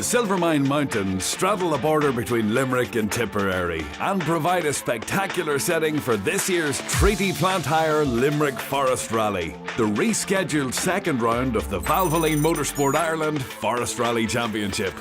Silvermine Mountains straddle the border between Limerick and Tipperary and provide a spectacular setting for this year's Treaty Plant Hire Limerick Forest Rally, the rescheduled second round of the Valvoline Motorsport Ireland Forest Rally Championship.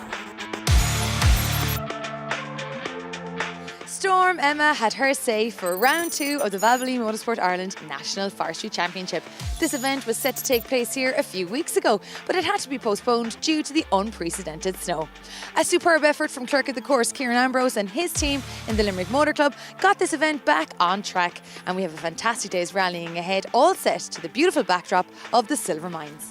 Storm Emma had her say for round 2 of the Valvoline Motorsport Ireland National Forestry Championship. This event was set to take place here a few weeks ago, but it had to be postponed due to the unprecedented snow. A superb effort from clerk of the course Kieran Ambrose and his team in the Limerick Motor Club got this event back on track, and we have a fantastic day's rallying ahead, all set to the beautiful backdrop of the Silver Mines.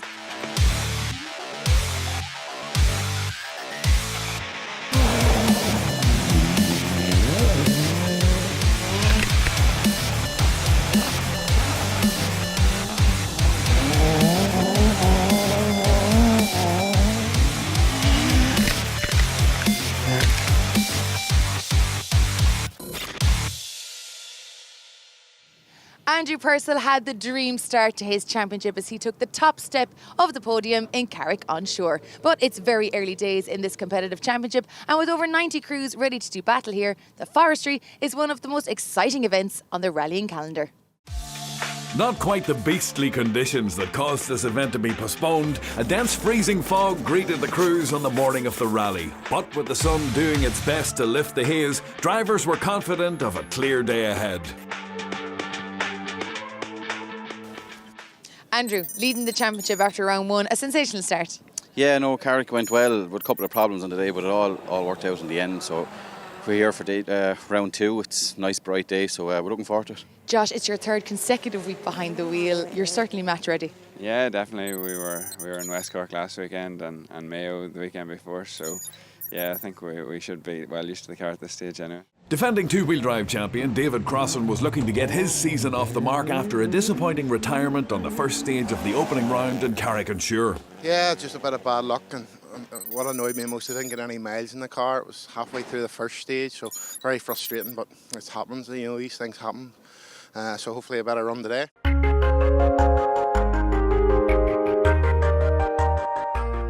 Andrew Purcell had the dream start to his championship as he took the top step of the podium in Carrick on Shore. But it's very early days in this competitive championship, and with over 90 crews ready to do battle here, the forestry is one of the most exciting events on the rallying calendar. Not quite the beastly conditions that caused this event to be postponed. A dense freezing fog greeted the crews on the morning of the rally. But with the sun doing its best to lift the haze, drivers were confident of a clear day ahead. Andrew, leading the championship after round 1, a sensational start. Yeah, no, Carrick went well with a couple of problems on the day, but it all worked out in the end. So we're here for round 2. It's a nice bright day, so we're looking forward to it. Josh, it's your third consecutive week behind the wheel. You're certainly match ready. Yeah, definitely. We were in West Cork last weekend and Mayo the weekend before, so yeah, I think we should be well used to the car at this stage anyway. Defending two-wheel drive champion David Crossan was looking to get his season off the mark after a disappointing retirement on the first stage of the opening round in Carrick on Shore. Yeah, just a bit of bad luck, and what annoyed me most, I didn't get any miles in the car. It was halfway through the first stage, so very frustrating, but it happens, you know, these things happen. So hopefully a better run today.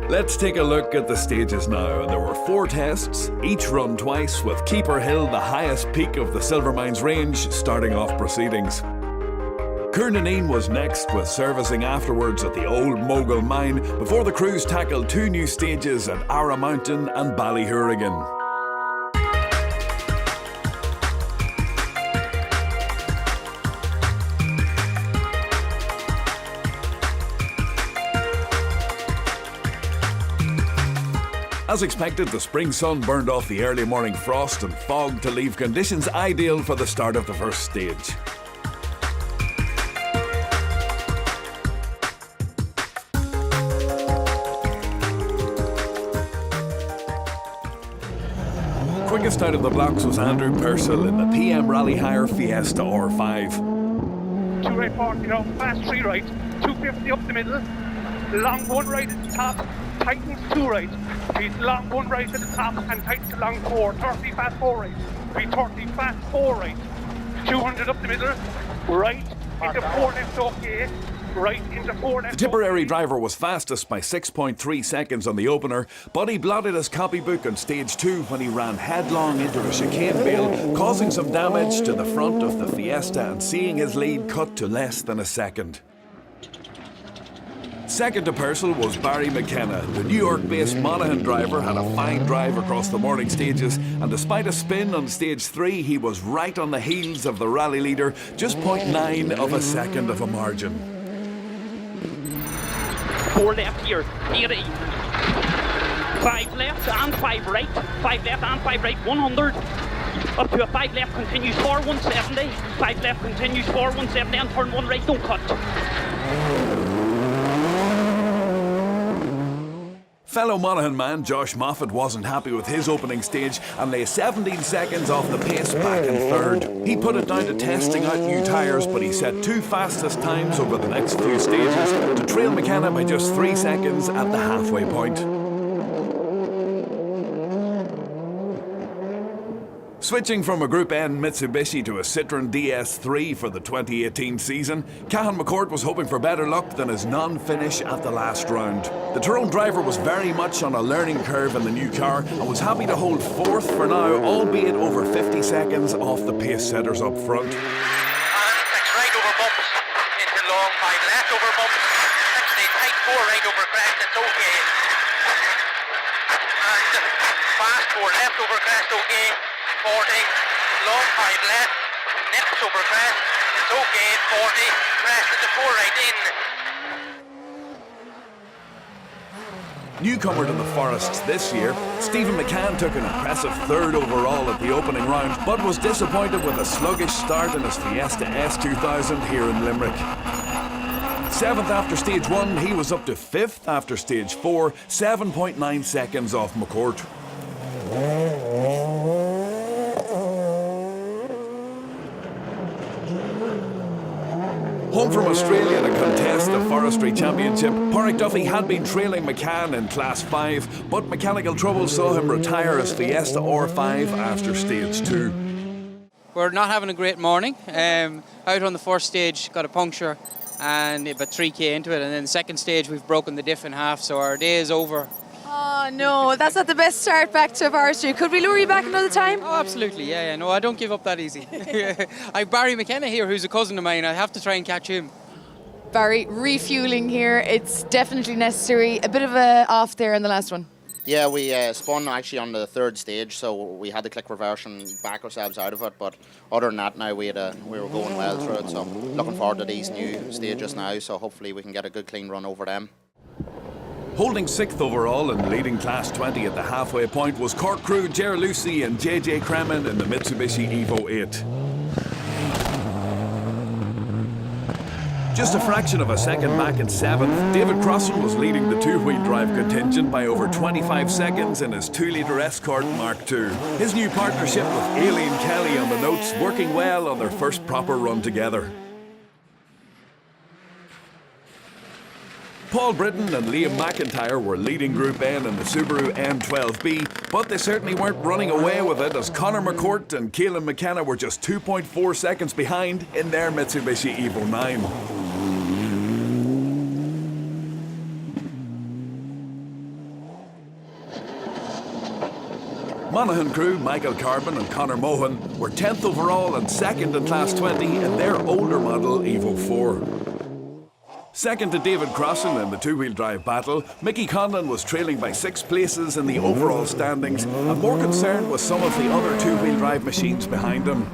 Let's take a look at the stages now. There were 4 tests, each run twice, with Keeper Hill the highest peak of the Silvermines range starting off proceedings. Kernaneen was next, with servicing afterwards at the Old Mogul Mine before the crews tackled 2 new stages at Ara Mountain and Ballyhourigan. As expected, the spring sun burned off the early morning frost and fog to leave conditions ideal for the start of the first stage. Quickest out of the blocks was Andrew Purcell in the PM Rally Hire Fiesta R5. 2 right 40 down, fast 3 right, 250 up the middle, long 1 right at the top, tightens 2 right. He's long 1 right at the top and tight to long 4, 30 fast 4 right, 30 fast 4 right, 200 up the middle, right into 4 left okay, right into 4 left. The Tipperary driver was fastest by 6.3 seconds on the opener, but he blotted his copybook on stage 2 when he ran headlong into a chicane bale, causing some damage to the front of the Fiesta and seeing his lead cut to less than a second. Second to Purcell was Barry McKenna. The New York-based Monaghan driver had a fine drive across the morning stages, and despite a spin on stage 3, he was right on the heels of the rally leader, just 0.9 of a second of a margin. 4 left here, 80. 5 left and 5 right, 5 left and 5 right, 100. Up to a 5 left continues for 170, 5 left continues for 170 and turn 1 right, don't cut. Fellow Monaghan man Josh Moffat wasn't happy with his opening stage and lay 17 seconds off the pace back in third. He put it down to testing out new tyres, but he set 2 fastest times over the next few stages to trail McKenna by just 3 seconds at the halfway point. Switching from a Group N Mitsubishi to a Citroën DS3 for the 2018 season, Cahan McCourt was hoping for better luck than his non-finish at the last round. The Tyrone driver was very much on a learning curve in the new car and was happy to hold fourth for now, albeit over 50 seconds off the pace setters up front. And it's right over bumps into long 5 left over bumps. Actually tight 4 right over crest, it's okay. And fast 4 left over crest, okay. 40, long 5 left, nips over crest, it's okay, 40, crest into 4 right in. Newcomer to the Forests this year, Stephen McCann took an impressive third overall at the opening round, but was disappointed with a sluggish start in his Fiesta S2000 here in Limerick. 7th after stage 1, he was up to 5th after stage 4, 7.9 seconds off McCourt. Home from Australia to contest the Forestry Championship, Pádraig Duffy had been trailing McCann in Class 5, but mechanical trouble saw him retire his Fiesta R5 after stage 2. We're not having a great morning. Out on the first stage, got a puncture and about 3k into it, and then the second stage we've broken the diff in half, so our day is over. Oh no, that's not the best start back to Forestry. Could we lure you back another time? Oh, absolutely, yeah, no, I don't give up that easy. I have Barry McKenna here, who's a cousin of mine. I have to try and catch him. Barry, refueling here, it's definitely necessary. A bit of a off there in the last one. Yeah, we spun actually on the third stage, so we had to click reverse and back ourselves out of it. But other than that, now we were going well through it. So looking forward to these new stages now. So hopefully we can get a good clean run over them. Holding 6th overall and leading Class 20 at the halfway point was Cork crew Ger Lucy and JJ Kremen in the Mitsubishi Evo 8. Just a fraction of a second back in 7th, David Crossan was leading the two-wheel drive contingent by over 25 seconds in his 2-litre Escort Mark II. His new partnership with Aileen Kelly on the notes, working well on their first proper run together. Paul Britton and Liam McIntyre were leading Group N in the Subaru M12B, but they certainly weren't running away with it as Conor McCourt and Caolan McKenna were just 2.4 seconds behind in their Mitsubishi Evo 9. Monaghan crew Michael Carbon and Conor Mohan were 10th overall and 2nd in Class 20 in their older model Evo 4. Second to David Crossan in the two-wheel drive battle, Mickey Conlon was trailing by 6 places in the overall standings and more concerned with some of the other two-wheel drive machines behind him.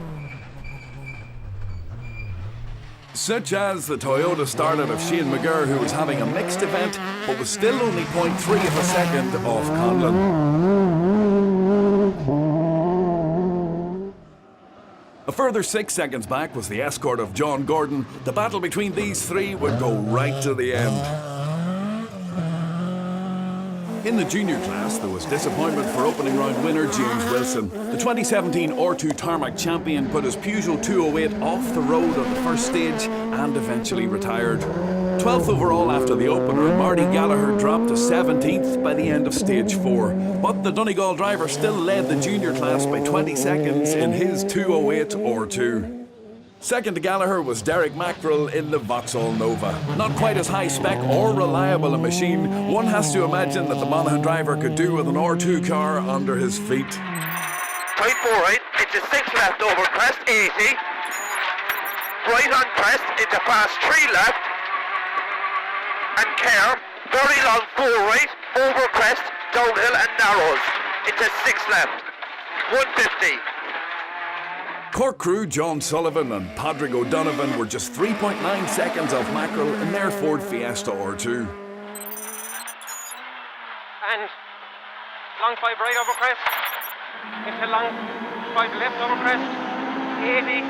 Such as the Toyota starlet of Shane McGurr, who was having a mixed event but was still only 0.3 of a second off Conlon. A further 6 seconds back was the Escort of John Gordon. The battle between these three would go right to the end. In the junior class, there was disappointment for opening round winner James Wilson. The 2017 R2 Tarmac champion put his Peugeot 208 off the road on the first stage and eventually retired. 12th overall after the opener, Marty Gallagher dropped to 17th by the end of stage 4. But the Donegal driver still led the junior class by 20 seconds in his 208 R2. Second to Gallagher was Derek Mackrell in the Vauxhall Nova. Not quite as high spec or reliable a machine, one has to imagine that the Monaghan driver could do with an R2 car under his feet. Tight 4 right, into 6 left over crest, 80. Right on crest, into fast 3 left. And care, very long 4 right, over crest, downhill and narrows. Into 6 left, 150. Cork crew John Sullivan and Padraig O'Donovan were just 3.9 seconds off Mackerel in their Ford Fiesta R2. And long 5 right over crest, into long 5 left over crest, 80,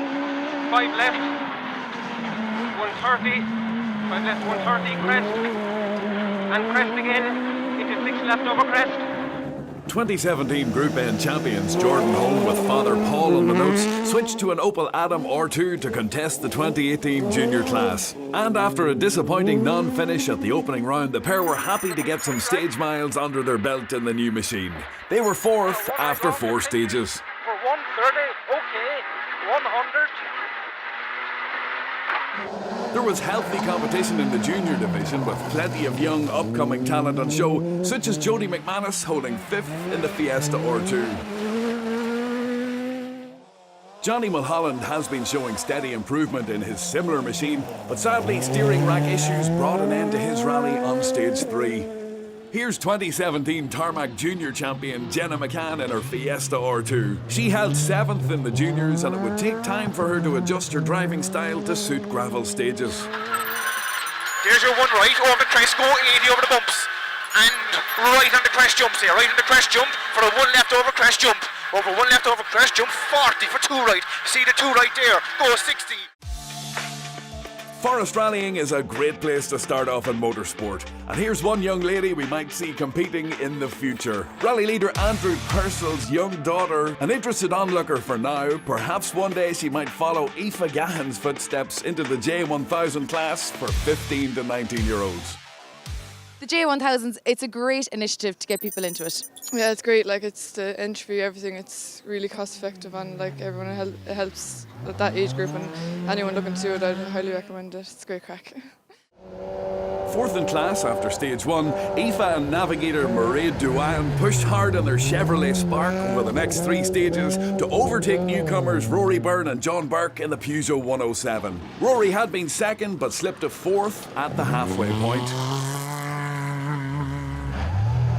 5 left, 130, 5 left 130 crest, and crest again, into 6 left over crest. 2017 Group N champions Jordan Holm with Father Paul on the notes switched to an Opel Adam R2 to contest the 2018 junior class. And after a disappointing non-finish at the opening round, the pair were happy to get some stage miles under their belt in the new machine. They were 4th after 4 stages. For 130, okay, 100. There was healthy competition in the junior division with plenty of young upcoming talent on show, such as Jody McManus holding 5th in the Fiesta R2. Johnny Mulholland has been showing steady improvement in his similar machine, but sadly steering rack issues brought an end to his rally on stage 3. Here's 2017 Tarmac Junior champion Jenna McCann in her Fiesta R2. She held 7th in the juniors, and it would take time for her to adjust her driving style to suit gravel stages. There's your one right, over the crest, go 80 over the bumps. And right on the crest jumps here, right on the crest jump for a one left over crest jump. Over one left over crest jump, 40 for two right. See the two right there, go 60. Forest rallying is a great place to start off in motorsport, and here's one young lady we might see competing in the future. Rally leader Andrew Purcell's young daughter, an interested onlooker for now. Perhaps one day she might follow Aoife Gahan's footsteps into the J1000 class for 15 to 19-year-olds. The J1000s, it's a great initiative to get people into it. Yeah, it's great. Like, it's the entry, everything. It's really cost effective, and like everyone it helps at that age group, and anyone looking to do it, I'd highly recommend it. It's great crack. 4th in class after stage 1, Aoife and navigator Mairead Douane pushed hard on their Chevrolet Spark over the next 3 stages to overtake newcomers Rory Byrne and John Burke in the Peugeot 107. Rory had been 2nd but slipped to 4th at the halfway point.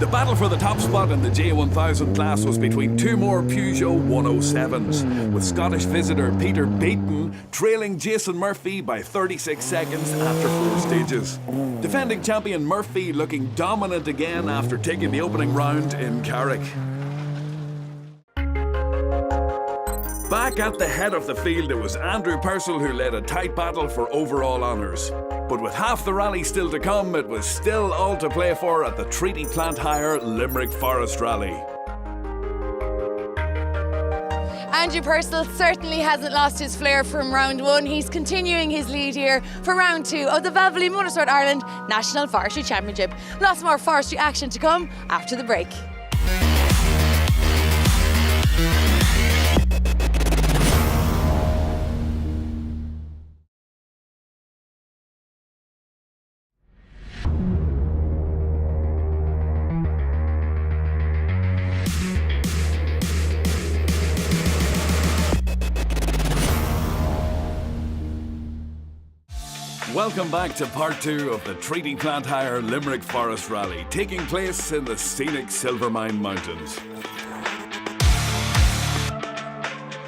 The battle for the top spot in the J1000 class was between 2 more Peugeot 107s, with Scottish visitor Peter Beaton trailing Jason Murphy by 36 seconds after 4 stages. Defending champion Murphy looking dominant again after taking the opening round in Carrick. Back at the head of the field, it was Andrew Purcell who led a tight battle for overall honours. But with half the rally still to come, it was still all to play for at the Treaty Plant Hire Limerick Forest Rally. Andrew Purcell certainly hasn't lost his flair from round 1. He's continuing his lead here for round 2 of the Valvoline Motorsport Ireland National Forestry Championship. Lots more forestry action to come after the break. Welcome back to part 2 of the Treaty Plant Hire Limerick Forest Rally, taking place in the scenic Silvermine Mountains.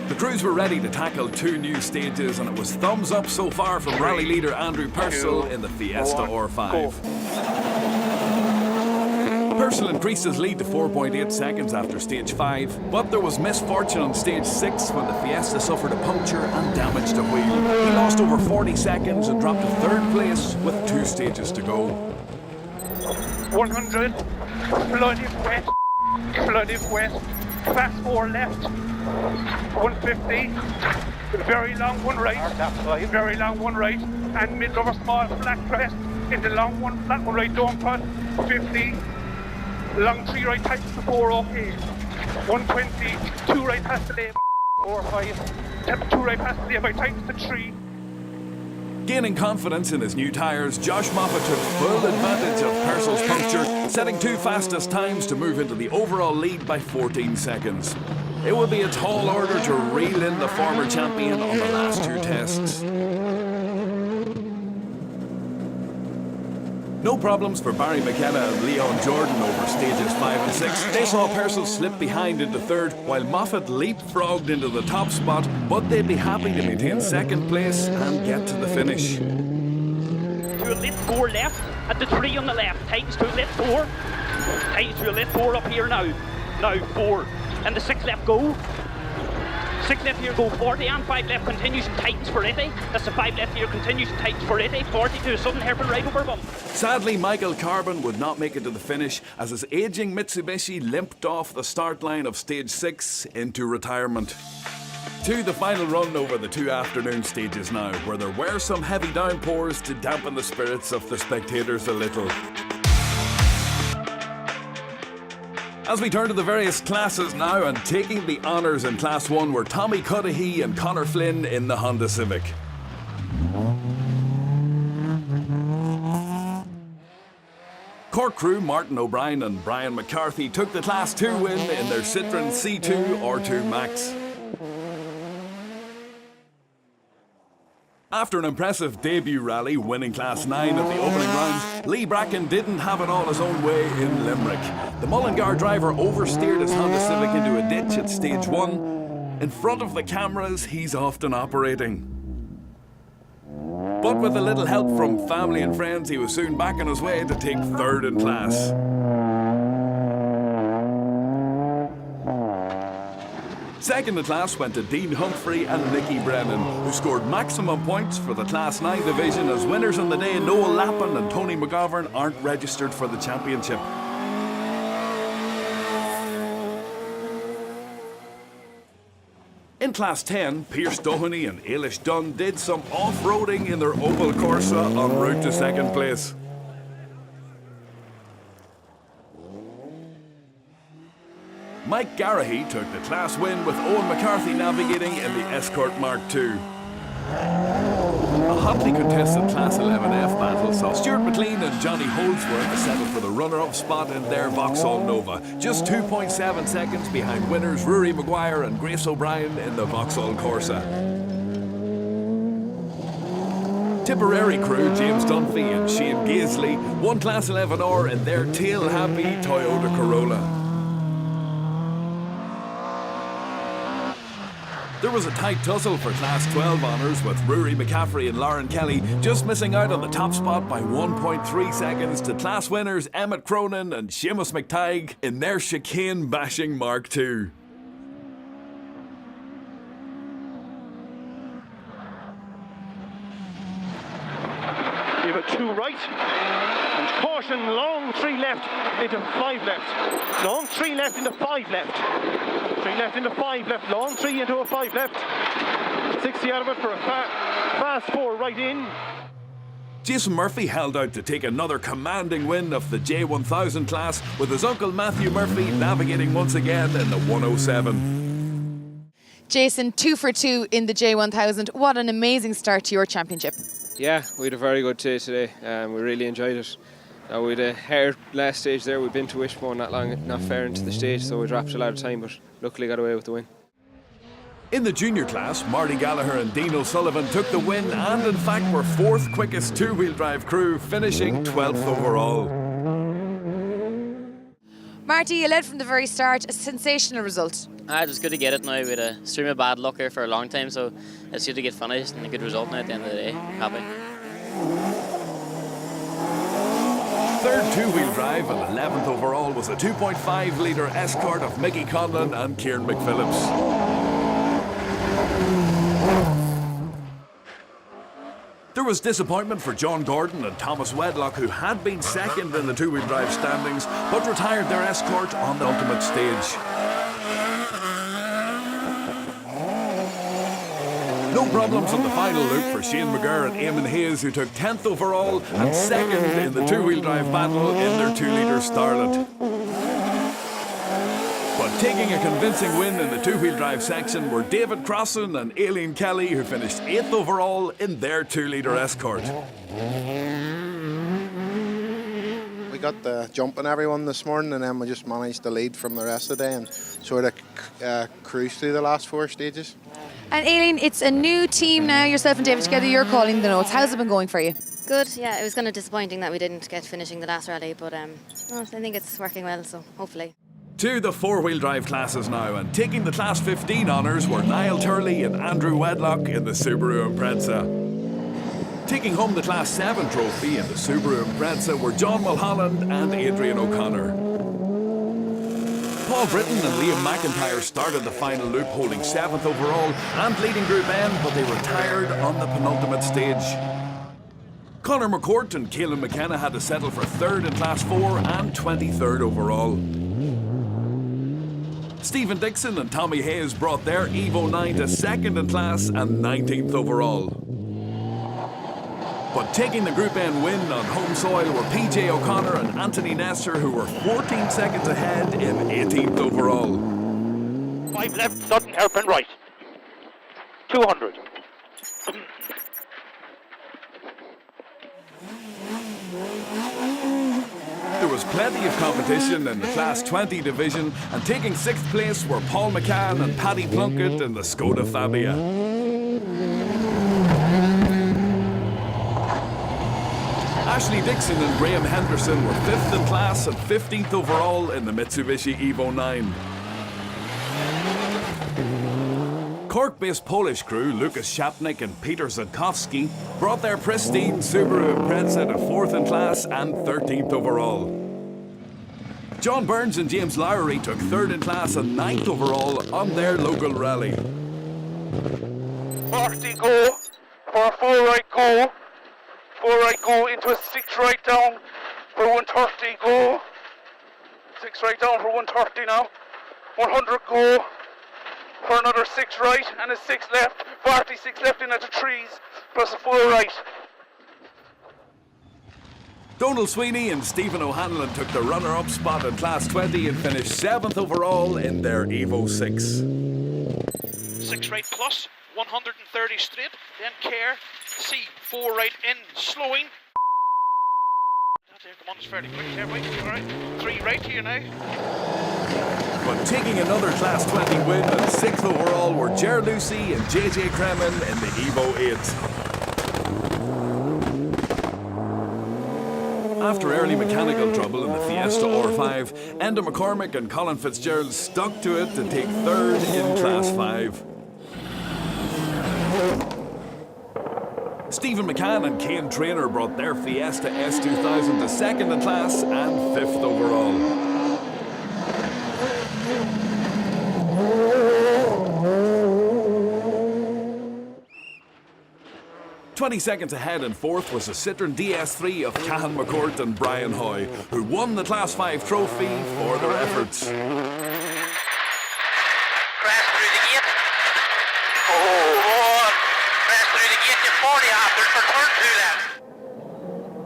The crews were ready to tackle 2 new stages, and it was thumbs up so far from rally leader Andrew Purcell in the Fiesta R5. Purcell increased his lead to 4.8 seconds after stage 5, but there was misfortune on stage 6 when the Fiesta suffered a puncture and damaged a wheel. He lost over 40 seconds and dropped to 3rd place with 2 stages to go. 100, bloody wet, fast 4 left, 150, very long one right, very long one right, and middle of a small flat crest, in the long one, flat one right, don't cut, 50, long 3 right past the 4, okay, 120, 2 right past the lane, 4, 5, 2 right past the lane, by tightens to 3. Gaining confidence in his new tyres, Josh Moffat took full advantage of Purcell's puncture, setting 2 fastest times to move into the overall lead by 14 seconds. It will be a tall order to reel in the former champion on the last 2 tests. No problems for Barry McKenna and Leon Jordan over stages 5 and 6. They saw Purcell slip behind into 3rd, while Moffat leapfrogged into the top spot, but they'd be happy to maintain 2nd place and get to the finish. To a lit 4 left, at the 3 on the left, tightens to a lit 4, tightens to a lit 4 up here now, 4, and the 6 left go. 6 left here go 40 and 5 left continues and tightens for 80. That's the 5 left here continues and tightens for 80. 40 to a sudden hairpin right over bump. Sadly, Michael Carbon would not make it to the finish as his ageing Mitsubishi limped off the start line of stage 6 into retirement. To the final run over the 2 afternoon stages now, where there were some heavy downpours to dampen the spirits of the spectators a little. As we turn to the various classes now, and taking the honours in Class 1 were Tommy Cudahy and Conor Flynn in the Honda Civic. Cork crew Martin O'Brien and Brian McCarthy took the Class 2 win in their Citroën C2 R2 Max. After an impressive debut rally, winning Class 9 at the opening round, Lee Bracken didn't have it all his own way in Limerick. The Mullingar driver oversteered his Honda Civic into a ditch at stage 1. In front of the cameras, he's often operating. But with a little help from family and friends, he was soon back on his way to take third in class. Second in class went to Dean Humphrey and Nicky Brennan, who scored maximum points for the Class 9 division as winners on the day. Noel Lappin and Tony McGovern aren't registered for the championship. In Class 10, Pearse Doheny and Ailish Dunn did some off-roading in their Opel Corsa en route to second place. Mike Garahy took the class win with Owen McCarthy navigating in the Escort Mark II. A hotly contested Class 11F battle saw Stuart McLean and Johnny Holdsworth settle for the runner-up spot in their Vauxhall Nova, just 2.7 seconds behind winners Rory Maguire and Grace O'Brien in the Vauxhall Corsa. Tipperary crew James Dunphy and Shane Gaisley won Class 11R in their tail-happy Toyota Corolla. There was a tight tussle for Class 12 honours with Rory McCaffrey and Lauren Kelly just missing out on the top spot by 1.3 seconds to class winners Emmett Cronin and Seamus McTighe in their chicane-bashing Mark II. You have a 2 right, and caution, long 3 left into 5 left. Long 3 left into 5 left. 3 left into 5 left, long 3 into a 5 left. 60 out of it for a fast 4 right in. Jason Murphy held out to take another commanding win of the J1000 class, with his uncle Matthew Murphy navigating once again in the 107. Jason, 2 for 2 in the J1000. What an amazing start to your championship. Yeah, we had a very good day today. We really enjoyed it. We had a hard last stage there. We've been to Wishbone not far into the stage, so we dropped a lot of time, but luckily got away with the win. In the junior class, Marty Gallagher and Dean O'Sullivan took the win and in fact were 4th quickest two-wheel drive crew, finishing 12th overall. Marty, you led from the very start, a sensational result. It was good to get it now. We had a stream of bad luck here for a long time, so it's good to get finished and a good result now at the end of the day. Happy. Third two-wheel drive and 11th overall was a 2.5 litre Escort of Mickey Conlon and Kieran McPhillips. There was disappointment for John Gordon and Thomas Wedlock, who had been second in the two-wheel drive standings but retired their Escort on the ultimate stage. No problems on the final loop for Shane McGurr and Eamon Hayes, who took 10th overall and 2nd in the two-wheel drive battle in their 2-litre Starlet. But taking a convincing win in the two-wheel drive section were David Crossan and Aileen Kelly, who finished 8th overall in their 2-litre Escort. We got the jump on everyone this morning, and then we just managed to lead from the rest of the day and sort of cruise through the last 4 stages. And Aileen, it's a new team now, yourself and David together, you're calling the notes. How's it been going for you? Good, yeah, it was kind of disappointing that we didn't get finishing the last rally, but I think it's working well, so hopefully. To the four-wheel drive classes now, and taking the Class 15 honours were Niall Turley and Andrew Wedlock in the Subaru Impreza. Taking home the Class 7 trophy in the Subaru Impreza were John Mulholland and Adrian O'Connor. Paul Britton and Liam McIntyre started the final loop holding 7th overall and leading Group N, but they retired on the penultimate stage. Conor McCourt and Caelan McKenna had to settle for 3rd in Class 4 and 23rd overall. Stephen Dixon and Tommy Hayes brought their Evo 9 to 2nd in class and 19th overall. But taking the Group N win on home soil were PJ O'Connor and Anthony Nestor, who were 14 seconds ahead in 18th overall. 5 left, sudden hairpin right. 200. There was plenty of competition in the Class 20 division, and taking 6th place were Paul McCann and Paddy Plunkett in the Skoda Fabia. Ashley Dixon and Graham Henderson were 5th in class and 15th overall in the Mitsubishi Evo 9. Cork-based Polish crew Lukas Szapnik and Peter Zadkowski brought their pristine Subaru Impreza to 4th in class and 13th overall. John Burns and James Lowry took 3rd in class and 9th overall on their local rally. 40 go for a 4 right go. 4 right go into a 6 right down for 130 go. 6 right down for 130 now. 100 go for another 6 right and a 6 left. 46 left in at the trees plus a 4 right. Donald Sweeney and Stephen O'Hanlon took the runner-up spot in Class 20 and finished 7th overall in their Evo 6. 6 right plus, 130 straight, then care, C, 4 right in, slowing. Come on, it's fairly quick here, wait, alright. 3 right here now. But taking another Class 20 win and 6th overall were Ger Lucy and JJ Kremen in the Evo 8. After early mechanical trouble in the Fiesta R5, Enda McCormick and Colin Fitzgerald stuck to it to take 3rd in Class 5. Stephen McCann and Kane Traynor brought their Fiesta S2000 to 2nd in class and 5th overall. "20 seconds ahead in 4th was the Citroen DS3 of Cahan McCourt and Brian Hoy, who won the Class 5 trophy for their efforts. Press through the gate. Oh, press through the gate. You're 40 after for turn 2 left.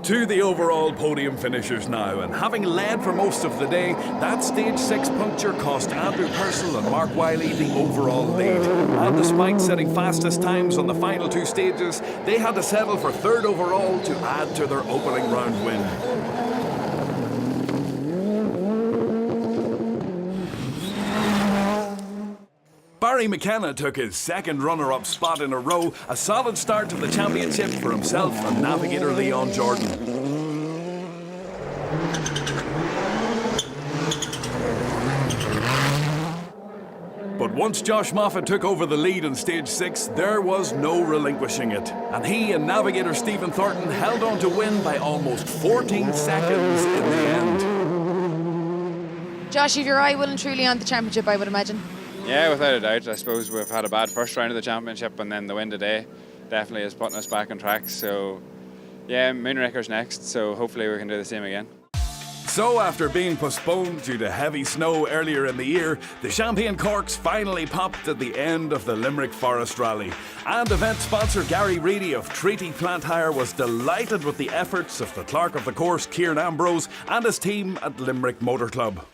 To the overall podium finishers now, and having led for most of the day, that Stage 6 puncture cost Andrew Purcell and Mark Wiley the overall lead. And despite setting fastest times on the final 2 stages, they had to settle for 3rd overall to add to their opening round win. Barry McKenna took his 2nd runner-up spot in a row, a solid start to the championship for himself and navigator Leon Jordan. But once Josh Moffat took over the lead in Stage 6, there was no relinquishing it. And he and navigator Stephen Thornton held on to win by almost 14 seconds in the end. Josh, you've your eye well and truly on the championship, I would imagine. Yeah, without a doubt. I suppose we've had a bad first round of the championship, and then the win today definitely is putting us back on track. So, yeah, Moonraker's next, so hopefully we can do the same again. So after being postponed due to heavy snow earlier in the year, the Champagne Corks finally popped at the end of the Limerick Forest Rally. And event sponsor Gary Reedy of Treaty Plant Hire was delighted with the efforts of the clerk of the course, Kieran Ambrose, and his team at Limerick Motor Club.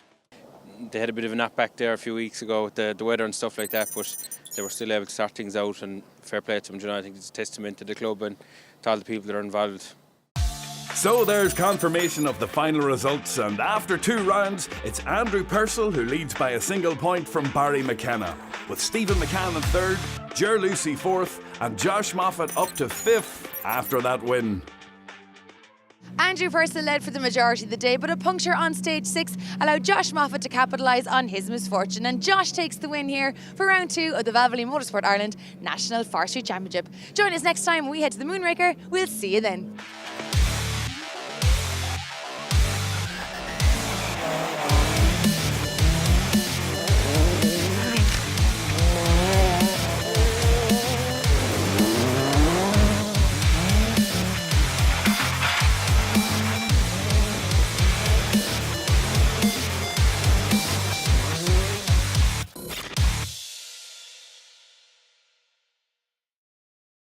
They had a bit of a knockback there a few weeks ago with the weather and stuff like that, but they were still able to start things out, and fair play to them. You know, I think it's a testament to the club and to all the people that are involved. So there's confirmation of the final results, and after 2 rounds, it's Andrew Purcell who leads by a single point from Barry McKenna, with Stephen McCann in 3rd, Ger Lucy 4th, and Josh Moffat up to 5th after that win. Andrew Purcell led for the majority of the day, but a puncture on Stage 6 allowed Josh Moffat to capitalise on his misfortune, and Josh takes the win here for round 2 of the Valvoline Motorsport Ireland National Forestry Championship. Join us next time we head to the Moonraker. We'll see you then.